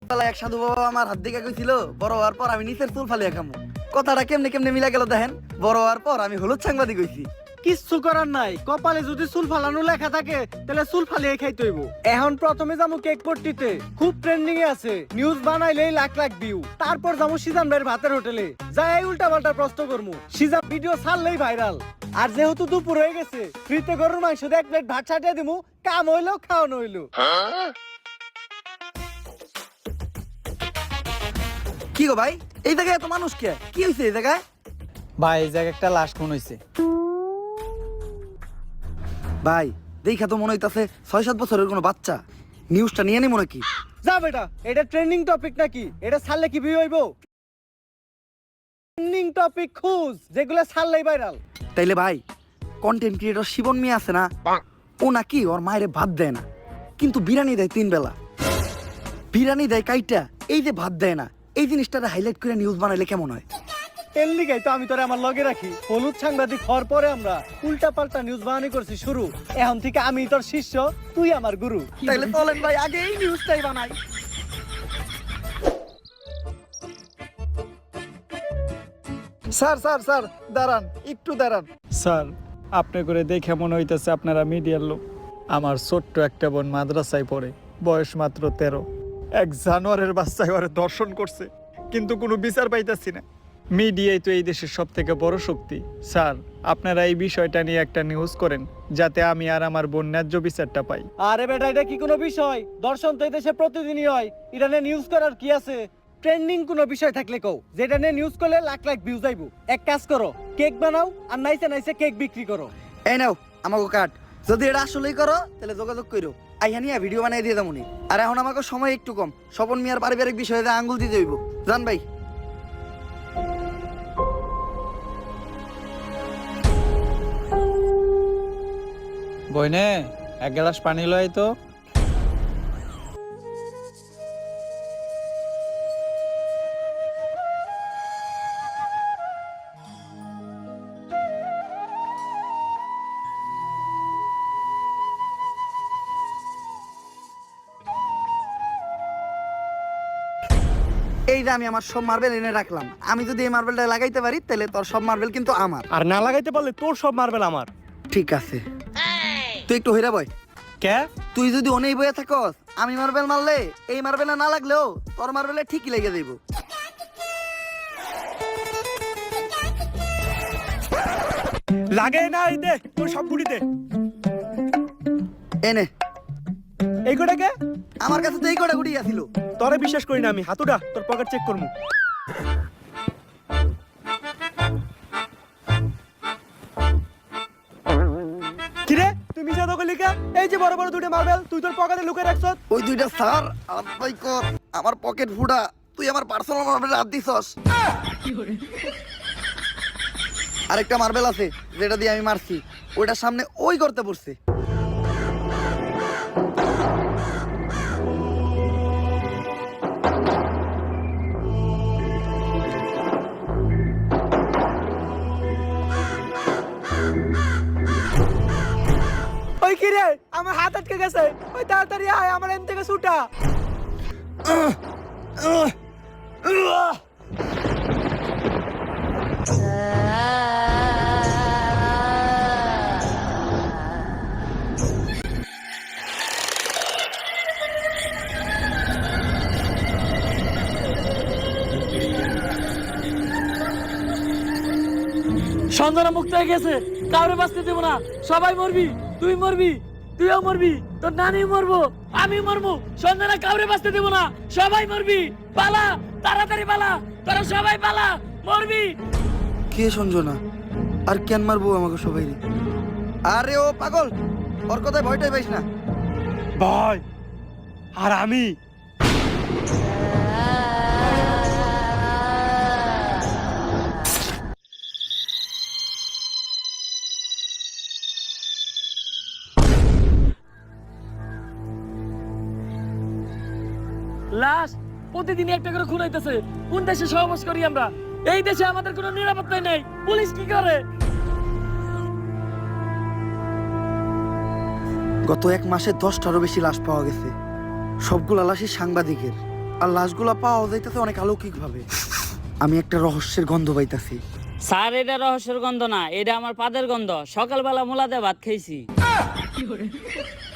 এক সাধু বাবা আমার হাত দিকে কইছিল বড় হওয়ার পর আমি নিচের চুল ফালিয়া খামু। কথাটা কেমনে কেমনে মিলা গেল দেখেন। বড় হওয়ার পর আমি হলুদ সাংবাদিক হইছি। কিচ্ছু করার নাই, কপালে যদি চুল ফালানো লেখা থাকে তাহলে চুল ফালিয়ে খাইতে হইব। এখন প্রথমে যাবো কেক পট্টিতে, খুব ট্রেন্ডিং এ আছে, নিউজ বানাইলেই লাখ লাখ ভিউ। তারপর যাবো সিজান ভাইয়ের ভাতের হোটেলে, যাই উল্টা পাল্টা প্রশ্ন করবো, সিজান ভিডিও ছাড়লেই ভাইরাল। আর যেহেতু দুপুর হয়ে গেছে, ফ্রিতে গরুর মাংস দিয়ে 1 প্লেট ভাত ছাটিয়ে দিমু, কাম হইলো খাওয়ানো হইলো। কি গো ভাই, এই জায়গায় এত মানুষ কে? কি হইছে এই জায়গায়? ভাই এই জায়গায় একটা লাশ খুন হয়েছে। ভাই দেখা তো মনে হইতাছে 6-7 বছরের কোনো বাচ্চা। নিউজটা নিয়ে নি মনে কি? যা বেটা, এটা ট্রেন্ডিং টপিক নাকি? এটা ছাড়লে কি ভিউ হইব? ট্রেন্ডিং টপিক খুঁজ, যেগুলো ছাড়লেই ভাইরাল। তাইলে ভাই কন্টেন্ট ক্রিয়েটর শিবন মিয়া আছে না, ও নাকি ওর মায়েরে ভাত দেয় না, কিন্তু বিরিয়ানি দেয় 3 বেলা। বিরিয়ানি দেয় কাইটা, এই যে ভাত দেয় না, এই জিনিসটা হাইলাইট করে নিউজ বানাইলে কেমন হয়? এর লিগাই তো আমি তোরে আমার লগে রাখি। হলুদ সাংবাদিক হওয়ার পরে আমরা উল্টা পাল্টা নিউজ বানানি করছি শুরু। এখন থেকে আমি তোর শিষ্য, তুই আমার গুরু। তাইলে চলেন ভাই আগে এই নিউজটাই বানাই। স্যার স্যার স্যার দাঁড়ান, একটু দাঁড়ান। স্যার আপনি করে দেখে মনে হইতেছে আপনারা মিডিয়ার লোক। আমার ছোট্ট একটা বোন মাদ্রাসায় পড়ে, বয়স মাত্র 13। এক জানোয়ারের বাচ্চায় ওরে দর্শন করছে, কিন্তু কোনো বিচার পাইতাছি না। মিডিয়াই তো এই দেশের সব থেকে বড় শক্তি। স্যার আপনারা এই বিষয়টা নিয়ে একটা নিউজ করেন, যাতে আমি আর আমার বোন ন্যায্য বিচারটা পাই। আরে বেটা, এটা কি কোনো বিষয়? দর্শন তো এই দেশে প্রতিদিনই হয়, এটা নিয়ে নিউজ করার কি আছে? ট্রেন্ডিং কোনো বিষয় থাকলে কও, যেটা নিয়ে নিউজ করলে লাখ লাখ ভিউজ আইবো। এক কাজ করো, কেক বানাও আর নাইসে নাইসে কেক বিক্রি করো। এই নাও আমাকে কাট। যদি এটা আসলেই করো তাহলে যোগাযোগ করো, আইহানিয়া ভিডিও বানিয়ে দিয়ে দামুনি। আর এখন আমাকে সময় একটু কম, স্বপন মিয়ার পারিবারিক বিষয়ে আঙ্গুল দিতে হইব। জান ভাই বইনে এক গ্লাস পানি লয় তো। এই যে আমি আমার সব মার্বেল এনে রাখলাম, আমি যদি এই মার্বেলটা লাগাইতে পারি তাহলে তোর সব মার্বেল কিন্তু আমার। আর না লাগাইতে পারলে তোর সব মার্বেল আমার। ঠিক আছে, তুই একটু হইরা বয়। কে? তুই যদি অনেই বয়ে থাকস, আমি মার্বেল মারলে এই মার্বেলে না লাগলেও তোর মার্বেলে ঠিকই লেগে যাইব। লাগে না, এই দে তোর সব গুড়ি দে। এনে এই গোটা কে? আমার কাছে তো এই কটা গুটি আছিল। তোরে বিশ্বাস করি না আমি, হাতুড়া তোর পকেট চেক করবো। কিরে তুই মিশা দখলি কে? এই যে বড় বড় দুটো মার্বেল তুই তোর পকেটে লুকিয়ে রাখছ। ওই দুইটা স্যার আলাই কর, আমার পকেট ফুটা। তুই আমার পার্সোনাল মার্বেল হাত দিছস। আরেকটা মার্বেল আছে যেটা দিয়ে আমি মারছি, ওইটার সামনে ওই করতে পড়ছে। ওই কিরে আমার হাত আটকে গেছে, ওই তাড়াতাড়ি আয়, আমার এম থেকে ছুটা। সঞ্জনা মুক্ত হয়ে গেছে, কাউরে বাঁচতে দেবো না, সবাই মরবি, তুই মরবি, তুইও মরবি, তোর নানি মরবো, আমি মরবো, সঞ্জনা কাউরে বাঁচতে দেবো না, সবাই মরবি, পালা, তাড়াতাড়ি পালা, তোরা সবাই পালা, মরবি। কে সঞ্জনা? আর কেন মারবো আমাকে সবাই? আরে ও পাগল, ওর কথায় ভয়টাই পাইস না। ভাই আর আমি লাশ প্রতিদিন একটা করে খুন হইতেছে। কোন দেশে সহবাস করি আমরা? এই দেশে আমাদের কোনো নিরাপত্তা নেই, পুলিশ কি করে? গত 1 মাসে 10টারও বেশি লাশ পাওয়া গেছে, সবগুলো লাশই সাংবাদিকের। আর লাশগুলা পাওয়া যাইতেছে অনেক অলৌকিক ভাবে। আমি একটা রহস্যের গন্ধ পাইতাছি। স্যার এটা রহস্যের গন্ধ না, এটা আমার পাদের গন্ধ। সকালবেলা মোলাতে ভাত খাইছি।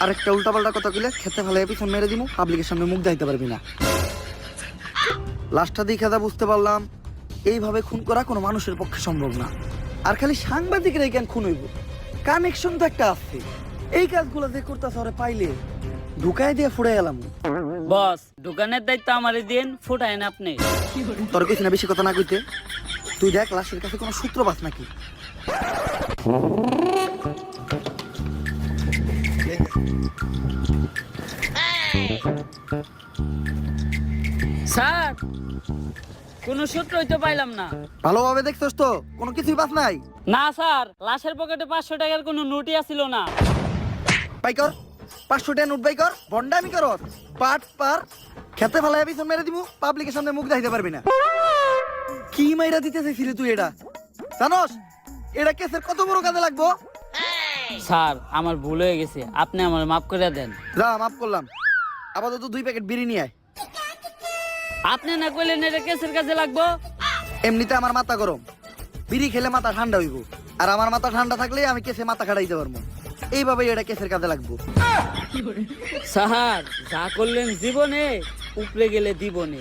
আর একটা উল্টাপাল্টা কথা কইলে খেতে ফেলে পিছন মেরে দিমু, পাবলিকের সামনে মুখ দেখাইতে পারবি না। লাশটা দেখে যা বুঝতে পারলাম, এইভাবে খুন করা কোনো মানুষের পক্ষে সম্ভব না। আর খালি সাংবাদিকরাই কেন খুন হইব? কানেকশন তো একটা আছে। এই কাজগুলো যে করতেছে ওরে পাইলে ঢুকাই দিয়ে ফুড়ে গেলাম। বস, দোকানের দায়িত্ব আমারই দিন, ফুটাইন আপনি। তোর কইছি না বেশি কথা না কইতে। তুই দেখ লাশের কাছে কোনো সূত্র পাস নাকি। স্যার, কোনো সূত্রই তো পাইলাম না। ভালোভাবে দেখছস তো? কোনো কিছুই পাস নাই? না স্যার, লাশের পকেটে 500 টাকার কোনো নোটই আসিল না। বাই কর 500 টাকা নোট বাই কর। ভন্ডামি কর পাট পার খেতে ফেলায় পিছন মেরে দিমু, পাবলিকের সামনে মুখ দেখাইতে পারবি না। কি মাইরা দিতে চাইছিলি তুই? এটা জানোস এটা কেসের কত বড় কাজে লাগবো? স্যার, আমার ভুল হয়ে গেছে, আপনি আমার মাফ করে দেন। যা মাফ করলাম। আপাতত 2 প্যাকেট বিড়ি নিয়ে আয়। আপনি না কইলেন এটা কেসের কাজে লাগবো। এমনিতে আমার মাথা গরম, বিড়ি খেলে মাথা ঠান্ডা হইব। আর আমার মাথা ঠান্ডা থাকলে আমি কেসে মাথা খাটাইতে পারবো। এইভাবে এটা কেসের কাজে লাগবো। স্যার, যা করলেন জীবনে, উপরে গেলে দিবনে।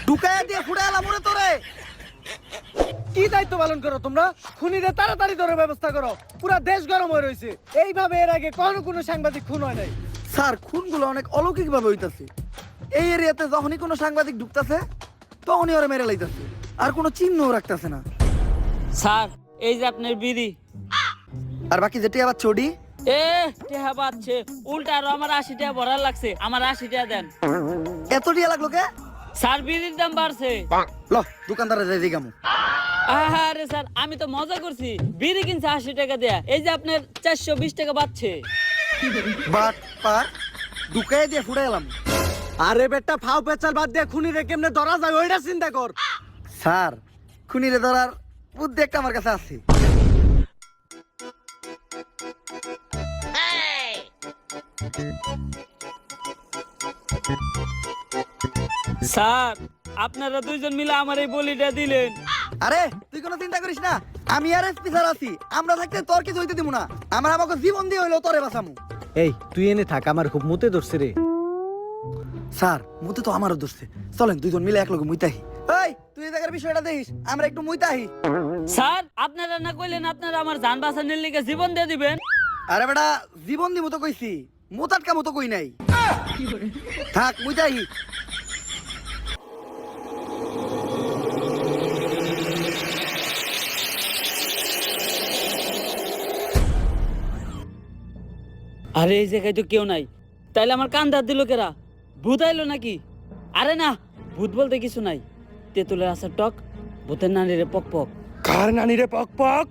ঢুকায় দিয়ে ফুড়ে এলাম ওরে তোরে। কি দায়িত্ব পালন করো তোমরা? খুনিদের তাড়াতাড়ি ধরে ব্যবস্থা করো, পুরো দেশ গরম হয়ে রয়েছে। এইভাবে এর আগে কোনো সাংবাদিক খুন হয় নাই। স্যার, খুনগুলো অনেক অলৌকিক ভাবে হইতাছে। এই এরিয়াতে যখনই কোনো সাংবাদিক ঢুকতাছে তখনই ওরা মেরে লাইতাছে, আর কোনো চিহ্নও রাখতাছে না। স্যার, এই যে আপনার বিড়ি। আর বাকি যেটি আবার চড়ি টেহা পাচ্ছে উল্টা, আরো আমার 80 টাকা ভরার লাগছে। আমার 80 টাকা দেন। এত টিয়া লাগলো কে? স্যার, বিড়ির দাম বাড়ছে। ল দোকানদারে যাই দিগামু। আরে স্যার, আমি তো মজা করছি। বিড়ি কিনছে 80 টাকা দেয়া, এই যে আপনার 420 টাকা বাড়ছে। বাট পার ঢুকায় দিয়ে ফুড়ে এলাম। আরে বেটা, ফাও পেচাল বাদ দিয়ে খুনিরে কেমনে ধরা যায় ওইটা চিন্তা কর। স্যার, খুনিরে ধরার বুদ্ধি একটা আমার কাছে আছে। স্যার, আপনারা দুইজন মিলে আমার এই বলিটা দিলেন। আরে তুই কোনো চিন্তা করিস না, আমি আর এসপি স্যার আছি। আমরা থাকতে তোর কিছু হইতে দিব না। আমার আমাকে জীবন দিয়ে হইলো তোরে বাঁচামু। এই তুই এনে থাক, আমার খুব মুতে ধরছে রে। স্যার, মুতে তো আমারও ধরছে। চলেন দুইজন মিলে একলগে মুইতাহি। এই তুই এই জায়গার বিষয়টা দেখিস, আমরা একটু মুইতাহি। স্যার, আপনারা না কইলেন আপনারা আমার জান বাঁচানোর লিগে জীবন দিয়ে দিবেন? আরে বেটা, জীবন দিব তো কইছি, মুতাটকা মতো কই নাই। থাক মুইতাহি। আরে এই জায়গায় তো কেউ নাই, তাইলে আমার কান ধার দিল কেরা? ভূত আইলো নাকি? আরে না, ভূত বলতে কিছু নাই। তেঁতুলের আসার টক, ভূতের নানিরে পক পক। কার নানিরে পক পক?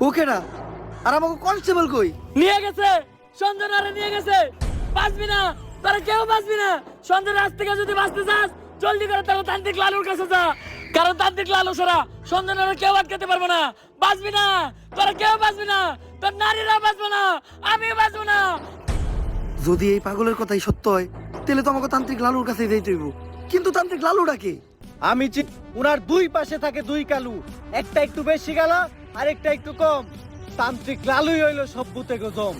ওকেরা আর আমাকে কনস্টেবল কই? নিয়ে গেছে, সঞ্জনারে নিয়ে গেছে। বাঁচবি না, তারা কেউ বাঁচবি না। সঞ্জনার আজ থেকে যদি বাঁচতে চাস, জলদি করে তারা তান্ত্রিক লালুর কাছে যা। কারণ তান্ত্রিক লালু ছাড়া সঞ্জনারে কেউ আটকাতে পারবে না। বাঁচবি না, তারা কেউ বাঁচবি না। তোর নারীরা বাঁচবে না, আমি বাঁচবো না। যদি এই পাগলের কথাই সত্য হয়, তাহলে তো আমাকে তান্ত্রিক লালুর কাছে যাইতে হইব। কিন্তু তান্ত্রিক লালুটা কে? আমি উনার দুই পাশে থাকে দুই কালু, একটা একটু বেশি গালা আর একটা একটু কম। তান্ত্রিক লালুই হইলো সব ভূতে গজম।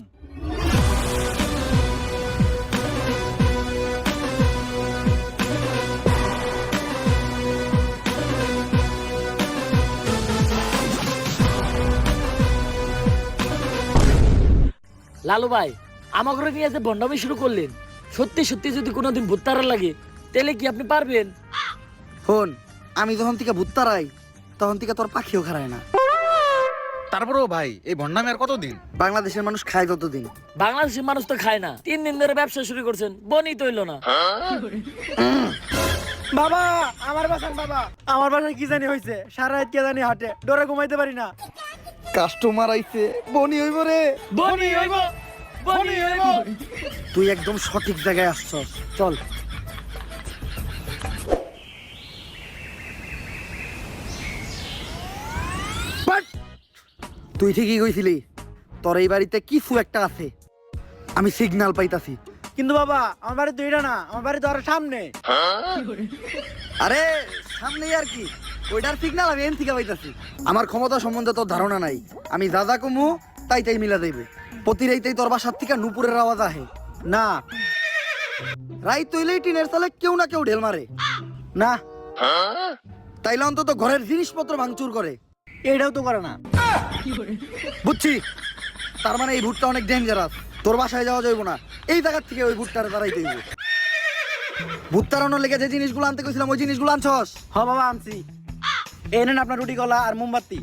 লালু ভাই, আমাকে নিয়ে যে বন্ডামি শুরু করলেন, সত্যি সত্যি যদি কোনোদিন ভূত তারা লাগে, তাহলে কি আপনি পারবেন? হন, আমি যখন থেকে ভূত তারাই, তখন থেকে তোর পাখিও খারায় না। তারপরেও ভাই, এই ভন্ডামি আর কতদিন? বাংলাদেশের মানুষ খায় ততদিন। বাংলাদেশের মানুষ তো খায় না। 3 দিন ধরে ব্যবসা শুরু করছেন, বনি তো হইলো না। বাবা আমার বাসান বাবা, আমার বাসায় কি জানি হয়েছে, সারা রাত কে জানি হাটে, ডরে ঘুমাইতে পারি না। কাস্টমার আইছে, বনি হইব রে। বনি হইব, বনি হইব। তুই একদম সঠিক জায়গায় আসছস, চল। বাট! তুই ঠিকই কইছিলি, তোর এই বাড়িতে কিছু একটা আছে, আমি সিগন্যাল পাইতাছি। কিন্তু বাবা আমার বাড়ি তো এটা না, আমার বাড়ি তো আরো সামনে। আরে সামনে আর কি, ওইটার সিগন্যাল আমি এন থেকে পাইতাছি। আমার ক্ষমতা সম্বন্ধে তোর ধারণা নাই, আমি যা যা কমু তাই তাই মিলা দেব। প্রতি রাইতেই তোর বাসার থেকে নুপুরের আওয়াজ আহে। না রাইত তৈলেই টিনের সালে কেউ না কেউ ঢেল মারে না, তাইলে অন্তত ঘরের জিনিসপত্র ভাঙচুর করে। এটাও তো করে না। বুঝছি, তার মানে এই ভুট্টা অনেক ডেঞ্জারাস। তোর বাসায় যাওয়া যাইব না, এই জায়গার থেকে ওই ভুট্টারে দাঁড়াইতে হইব। ভূত তাড়ানোর লেগে যে জিনিসগুলো আনতে কইছিলাম ওই জিনিসগুলো আনছস? হ বাবা আনছি, এই নেন আপনার রুটি কলা আর মোমবাতি।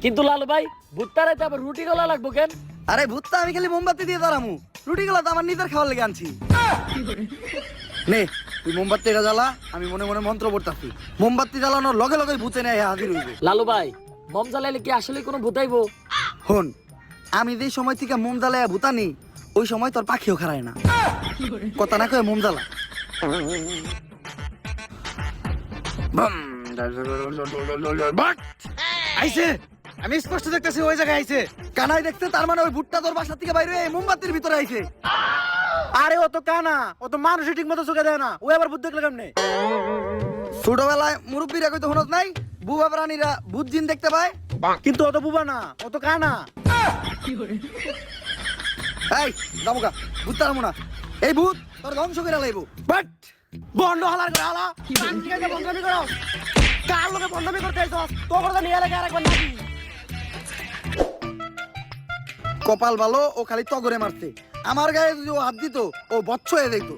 কিন্তু লালু ভাই ভুট্টারাইতে আবার রুটি গলা লাগবো কেন? আরে ভূতটা আমি খালি মোমবাতি দিয়ে দাঁড়ামু, রুটিগুলো তো আমার নিজের খাওয়ার লেগে আনছি। নে তুই মোমবাতিটা জ্বালা, আমি মনে মনে মন্ত্র পড়তাছি। মোমবাতি জ্বালানোর লগে লগে ভূতে নেয় হাজির হইবে। লালু ভাই মম জ্বালাইলে কি আসলে কোনো ভূতাইবো? হন, আমি যে সময় থেকে মোম জ্বালায় ভূতানি ওই সময় তোর পাখিও খারায় না। কথা না কয়ে মোম জ্বালা। আইছে, আমি স্পষ্ট দেখতেছি ওই জায়গায় আইছে। কানাই দেখছে, তার মানে ওই ভুট্টা তোর বাসা থেকে বাইরে হয়ে মোমবাতির ভিতরে আইছে। আরে ও তো কানা, ও তো মানুষই ঠিক মতো চোখে দেয় না, ও আবার বুদ্ধি দেখলে কেমনে? ছোটবেলায় মুরব্বীরা কইতো হনত নাই, বুবা প্রাণীরা ভূত জিন দেখতে পায়। কিন্তু ও তো বুবা না, ও তো কানা। এই দামুকা ভূত তারামু না, এই ভূত তোর ধ্বংস করে লাইবো। বাট বন্ধ হালার করে হালা, কান থেকে বন্ধমি করো। কার লোকে বন্ধমি করতে আইছস? তো কথা নিয়ে লাগে আরেকবার নাকি? কপাল ভালো, ও খালি তগরে মারছে। আমার গায়ে যদি ও হাত দিত ও বচ্চ হয়ে যাইতো।